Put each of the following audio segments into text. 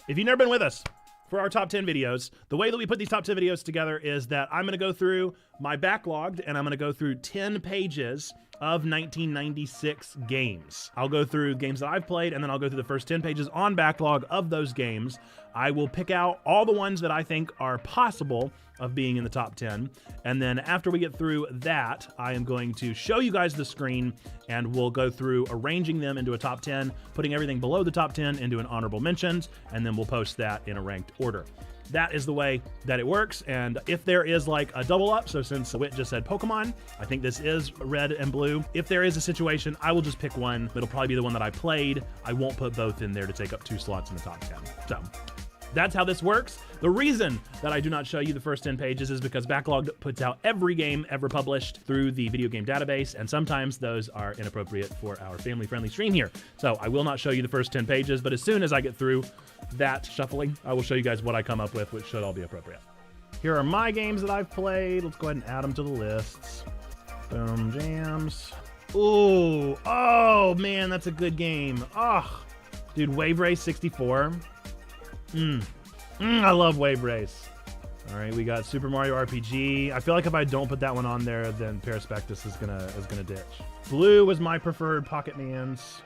If you've never been with us for our top 10 videos, the way that we put these top 10 videos together is that I'm gonna go through my backlogged and I'm gonna go through 10 pages of 1996 games. I'll go through games that I've played and then I'll go through the first 10 pages on backlog of those games. I will pick out all the ones that I think are possible of being in the top 10. And then after we get through that, I am going to show you guys the screen and we'll go through arranging them into a top 10, putting everything below the top 10 into an honorable mentions, and then we'll post that in a ranked order. That is the way that it works. And if there is like a double up, so since Wit just said Pokemon, I think this is red and blue. If there is a situation, I will just pick one. It'll probably be the one that I played. I won't put both in there to take up 2 slots in the top 10. So that's how this works. The reason that I do not show you the first 10 pages is because Backlogged puts out every game ever published through the video game database, and sometimes those are inappropriate for our family-friendly stream here. So I will not show you the first 10 pages, but as soon as I get through that shuffling, I will show you guys what I come up with, which should all be appropriate. Here are my games that I've played. Let's go ahead and add them to the lists. Boom, jams. Ooh, oh man, that's a good game. Oh, dude, Wave Race 64. I love Wave Race. All right, we got Super Mario RPG. I feel like if I don't put that one on there, then Perispectus is gonna ditch. Blue was my preferred Pocket Man's.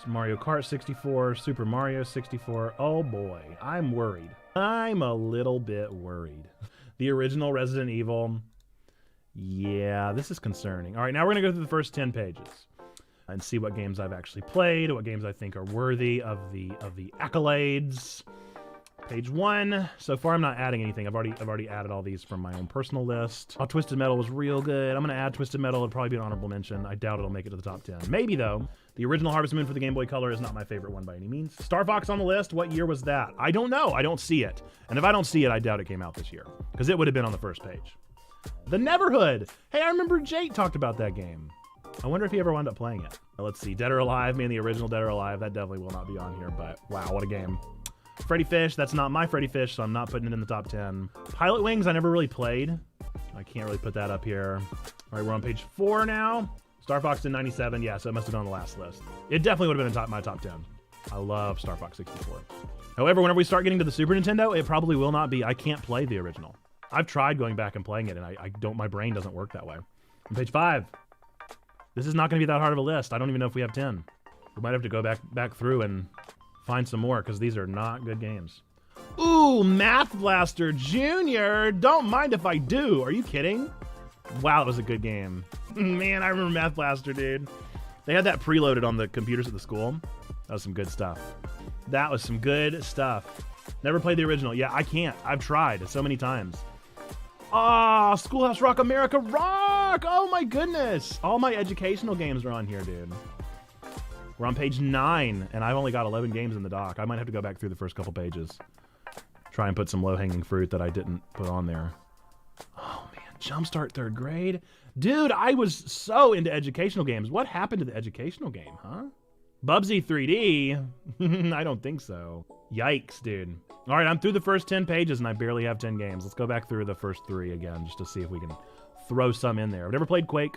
Mario Kart 64, Super Mario 64. Oh boy, I'm worried. I'm a little bit worried. The original Resident Evil. Yeah, this is concerning. All right, now we're gonna go through the first 10 pages and see what games I've actually played, what games I think are worthy of the accolades. Page 1. So far, I'm not adding anything. I've already added all these from my own personal list. Oh, Twisted Metal was real good. I'm gonna add Twisted Metal. It'll probably be an honorable mention. I doubt it'll make it to the top 10. Maybe though. The original Harvest Moon for the Game Boy Color is not my favorite one by any means. Star Fox on the list. What year was that? I don't know. I don't see it. And if I don't see it, I doubt it came out this year because it would have been on the first page. The Neverhood. Hey, I remember Jake talked about that game. I wonder if he ever wound up playing it. Let's see. Dead or Alive. Man, the original Dead or Alive. That definitely will not be on here, but wow, what a game. Freddy Fish, that's not my Freddy Fish, so I'm not putting it in the top 10. Pilot Wings, I never really played. I can't really put that up here. All right, we're on page 4 now. Star Fox in 97, yeah, so it must have been on the last list. It definitely would have been in my top 10. I love Star Fox 64. However, whenever we start getting to the Super Nintendo, it probably will not be. I can't play the original. I've tried going back and playing it, and my brain doesn't work that way. On page 5. This is not going to be that hard of a list. I don't even know if we have 10. We might have to go back through and find some more, because these are not good games. Ooh, Math Blaster Jr. Don't mind if I do. Are you kidding? Wow, that was a good game. Man, I remember Math Blaster, dude. They had that preloaded on the computers at the school. That was some good stuff. That was some good stuff. Never played the original. Yeah, I can't. I've tried so many times. Ah, Schoolhouse Rock America Rock! Oh my goodness! All my educational games are on here, dude. We're on page 9, and I've only got 11 games in the dock. I might have to go back through the first couple pages. Try and put some low-hanging fruit that I didn't put on there. Oh, man. Jumpstart 3rd grade? Dude, I was so into educational games. What happened to the educational game, huh? Bubsy 3D? I don't think so. Yikes, dude. All right, I'm through the first 10 pages, and I barely have 10 games. Let's go back through the first 3 again, just to see if we can throw some in there. I've never played Quake.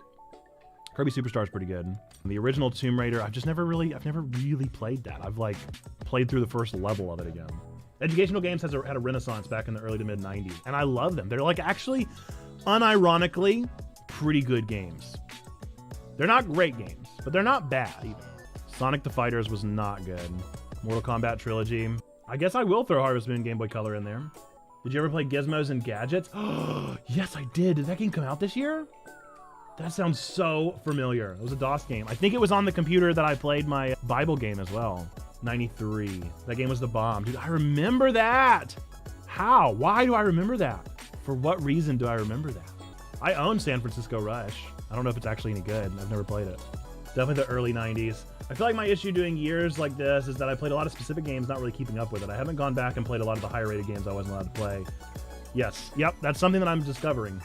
Kirby Superstar is pretty good. The original Tomb Raider, I've never really played that. I've like played through the first level of it again. Educational games had a renaissance back in the early to mid 90s, and I love them. They're like actually, unironically, pretty good games. They're not great games, but they're not bad either. Sonic the Fighters was not good. Mortal Kombat Trilogy. I guess I will throw Harvest Moon Game Boy Color in there. Did you ever play Gizmos and Gadgets? Oh, yes, I did. Did that game come out this year? That sounds so familiar. It was a DOS game. I think it was on the computer that I played my Bible game as well. 93. That game was the bomb. Dude, I remember that. How? Why do I remember that? For what reason do I remember that? I own San Francisco Rush. I don't know if it's actually any good. I've never played it. Definitely the early 90s. I feel like my issue doing years like this is that I played a lot of specific games, not really keeping up with it. I haven't gone back and played a lot of the higher rated games I wasn't allowed to play. Yes. Yep. That's something that I'm discovering.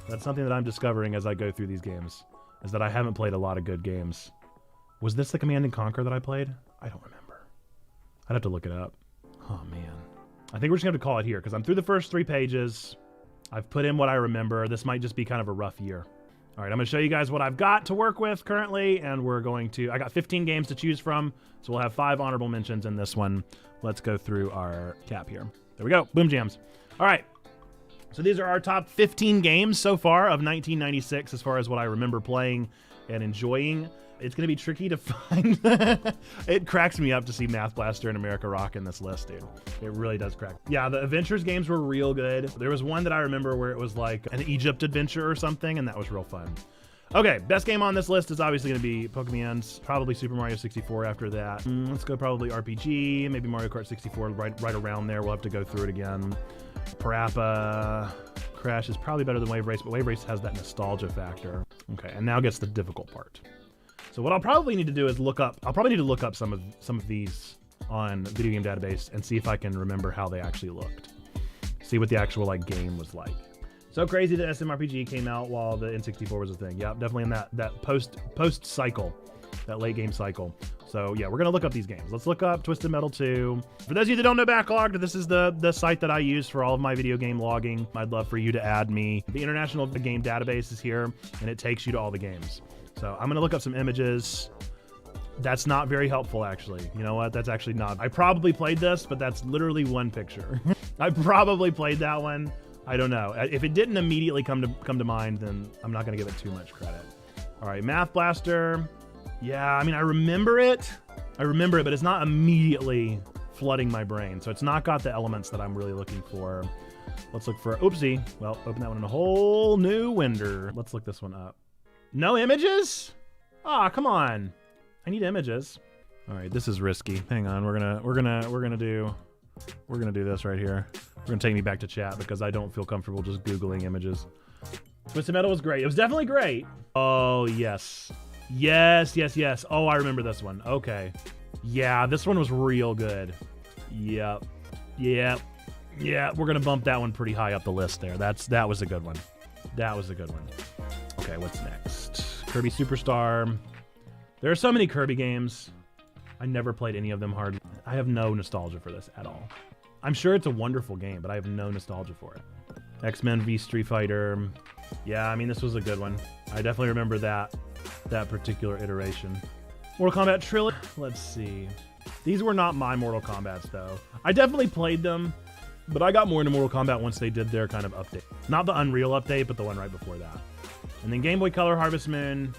That's something that I'm discovering as I go through these games, is that I haven't played a lot of good games. Was this the Command & Conquer that I played? I don't remember. I'd have to look it up. Oh, man. I think we're just going to have to call it here, because I'm through the first 3 pages. I've put in what I remember. This might just be kind of a rough year. All right, I'm gonna show you guys what I've got to work with currently, and I got 15 games to choose from, so we'll have 5 honorable mentions in this one. Let's go through our cap here. There we go, boom jams. All right, so these are our top 15 games so far of 1996 as far as what I remember playing and enjoying. It's gonna be tricky to find. It cracks me up to see Math Blaster and America Rock in this list, dude. It really does crack. Yeah, the adventures games were real good. There was one that I remember where it was like an Egypt adventure or something, and that was real fun. Okay, best game on this list is obviously gonna be Pokemon's, probably Super Mario 64 after that. Let's go probably RPG, maybe Mario Kart 64, right around there. We'll have to go through it again. Parappa, Crash is probably better than Wave Race, but Wave Race has that nostalgia factor. Okay, and now gets the difficult part. So what I'll probably need to do is I'll probably need to look up some of these on Video Game Database and see if I can remember how they actually looked. See what the actual like game was like. So crazy that SMRPG came out while the N64 was a thing. Yeah, definitely in that post cycle, that late game cycle. So yeah, we're gonna look up these games. Let's look up Twisted Metal 2. For those of you that don't know Backlogged, this is the site that I use for all of my video game logging. I'd love for you to add me. The International Game Database is here, and it takes you to all the games. So I'm gonna look up some images. That's not very helpful, actually. You know what? That's actually not. I probably played this, but that's literally one picture. I probably played that one. I don't know. If it didn't immediately come to mind, then I'm not gonna give it too much credit. All right, Math Blaster. Yeah, I mean, I remember it, but it's not immediately flooding my brain. So it's not got the elements that I'm really looking for. Let's look for, oopsie. Well, open that one in a whole new window. Let's look this one up. No images? Ah, come on. I need images. All right, this is risky. Hang on, we're gonna do this right here. We're gonna take me back to chat because I don't feel comfortable just Googling images. Twisted Metal was great. It was definitely great. Oh, yes. Yes. Oh, I remember this one. Okay. Yeah, this one was real good. Yep. Yeah, we're gonna bump that one pretty high up the list there. That was a good one. That was a good one. Okay, what's next? Kirby Superstar. There are so many Kirby games. I never played any of them hard. I have no nostalgia for this at all. I'm sure it's a wonderful game, but I have no nostalgia for it. X-Men v Street Fighter. Yeah, I mean, this was a good one. I definitely remember that particular iteration. Mortal Kombat Trilogy. Let's see. These were not my Mortal Kombats, though. I definitely played them, but I got more into Mortal Kombat once they did their kind of update. Not the Unreal update, but the one right before that. And then Game Boy Color Harvest Moon.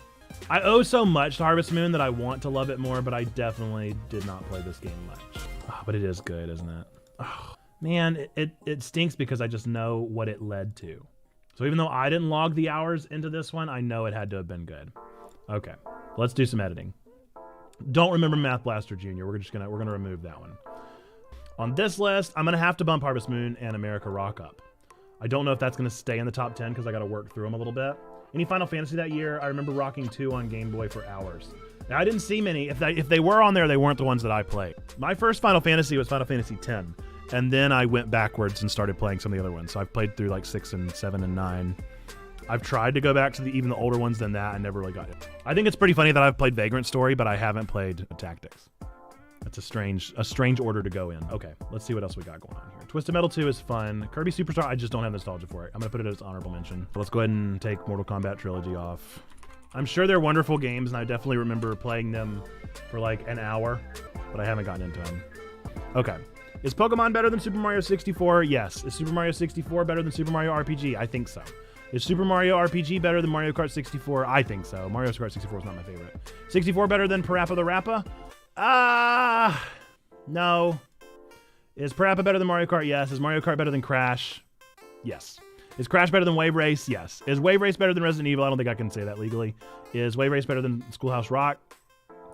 I owe so much to Harvest Moon that I want to love it more, but I definitely did not play this game much. Oh, but it is good, isn't it? Oh, man, it stinks because I just know what it led to. So even though I didn't log the hours into this one, I know it had to have been good. Okay, let's do some editing. Don't remember Math Blaster Jr. We're gonna remove that one. On this list, I'm gonna have to bump Harvest Moon and America Rock up. I don't know if that's gonna stay in the top 10 because I gotta work through them a little bit. Any Final Fantasy that year? I remember rocking 2 on Game Boy for hours. Now, I didn't see many. If they were on there, they weren't the ones that I played. My first Final Fantasy was Final Fantasy X, and then I went backwards and started playing some of the other ones. So I've played through like 6 and 7 and 9. I've tried to go back to even the older ones than that. I never really got it. I think it's pretty funny that I've played Vagrant Story, but I haven't played Tactics. That's a strange order to go in. Okay, let's see what else we got going on here. Twisted Metal 2 is fun. Kirby Superstar, I just don't have nostalgia for it. I'm gonna put it as honorable mention. But let's go ahead and take Mortal Kombat Trilogy off. I'm sure they're wonderful games, and I definitely remember playing them for like an hour, but I haven't gotten into them. Okay. Is Pokemon better than Super Mario 64? Yes. Is Super Mario 64 better than Super Mario RPG? I think so. Is Super Mario RPG better than Mario Kart 64? I think so. Mario Kart 64 is not my favorite. 64 better than Parappa the Rappa? No. Is Parappa better than Mario Kart? Yes. Is Mario Kart better than Crash? Yes. Is Crash better than Wave Race? Yes. Is Wave Race better than Resident Evil? I don't think I can say that legally. Is Wave Race better than Schoolhouse Rock?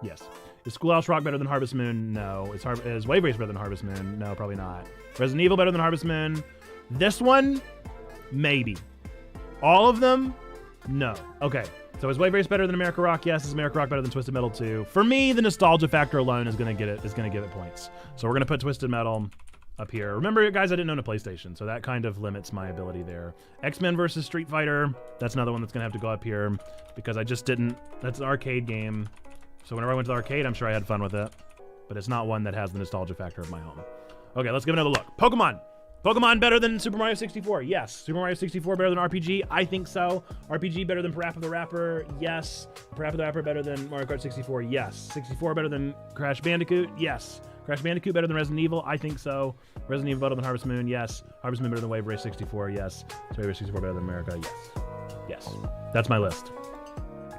Yes. Is Schoolhouse Rock better than Harvest Moon? No. Is Wave Race better than Harvest Moon? No, probably not. Resident Evil better than Harvest Moon? This one? Maybe. All of them? No. Okay. So is Wave Race better than America Rock? Yes. Is America Rock better than Twisted Metal 2? For me, the nostalgia factor alone is gonna give it points. So we're gonna put Twisted Metal up here. Remember, guys, I didn't own a PlayStation, so that kind of limits my ability there. X-Men versus Street Fighter. That's another one that's gonna have to go up here because I just didn't. That's an arcade game. So whenever I went to the arcade, I'm sure I had fun with it. But it's not one that has the nostalgia factor of my home. Okay, let's give it another look. Pokemon. Pokemon better than Super Mario 64? Yes. Super Mario 64 better than RPG? I think so. RPG better than Parappa the Rapper? Yes. Parappa the Rapper better than Mario Kart 64? Yes. 64 better than Crash Bandicoot? Yes. Crash Bandicoot better than Resident Evil? I think so. Resident Evil better than Harvest Moon? Yes. Harvest Moon better than Wave Race 64? Yes. Wave Race 64 better than America? Yes. Yes. That's my list.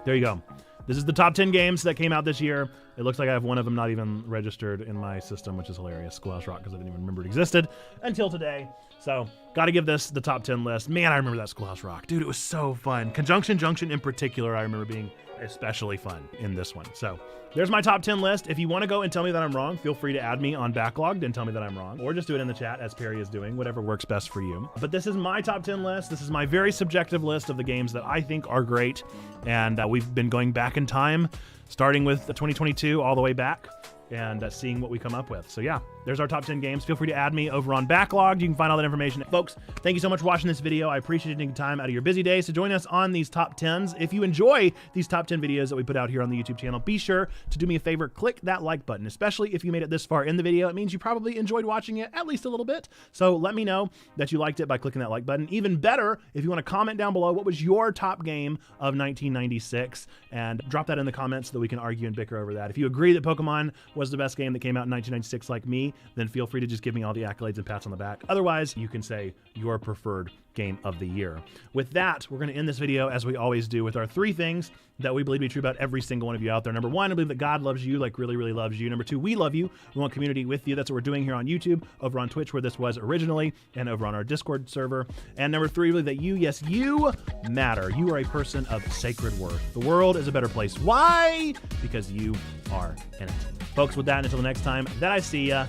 There you go. This is the top 10 games that came out this year. It looks like I have one of them not even registered in my system, which is hilarious. Schoolhouse Rock, because I didn't even remember it existed until today. So, got to give this the top 10 list. Man, I remember that Schoolhouse Rock. Dude, it was so fun. Conjunction Junction in particular, I remember being especially fun in this one. So, there's my top 10 list. If you want to go and tell me that I'm wrong, feel free to add me on Backlogged and tell me that I'm wrong. Or just do it in the chat as Perry is doing, whatever works best for you. But this is my top 10 list. This is my very subjective list of the games that I think are great. And we've been going back in time, starting with 2022 all the way back, and seeing what we come up with. So yeah, there's our top 10 games. Feel free to add me over on Backlogged. You can find all that information. Folks, thank you so much for watching this video. I appreciate you taking time out of your busy days to join us on these top 10s. If you enjoy these top 10 videos that we put out here on the YouTube channel, be sure to do me a favor, click that like button, especially if you made it this far in the video. It means you probably enjoyed watching it at least a little bit. So let me know that you liked it by clicking that like button. Even better, if you want to comment down below, what was your top game of 1996? And drop that in the comments so that we can argue and bicker over that. If you agree that Pokemon was the best game that came out in 1996 like me, then feel free to just give me all the accolades and pats on the back. Otherwise, you can say your preferred game of the year. With that, we're going to end this video as we always do with our 3 things that we believe to be true about every single one of you out there. Number 1, I believe that God loves you, like really, really loves you. Number 2, we love you. We want community with you. That's what we're doing here on YouTube, over on Twitch where this was originally, and over on our Discord server. And number 3, really that you, yes, you matter. You are a person of sacred worth. The world is a better place. Why? Because you are in it. Folks, with that, until the next time that I see ya,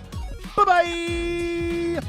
bye-bye!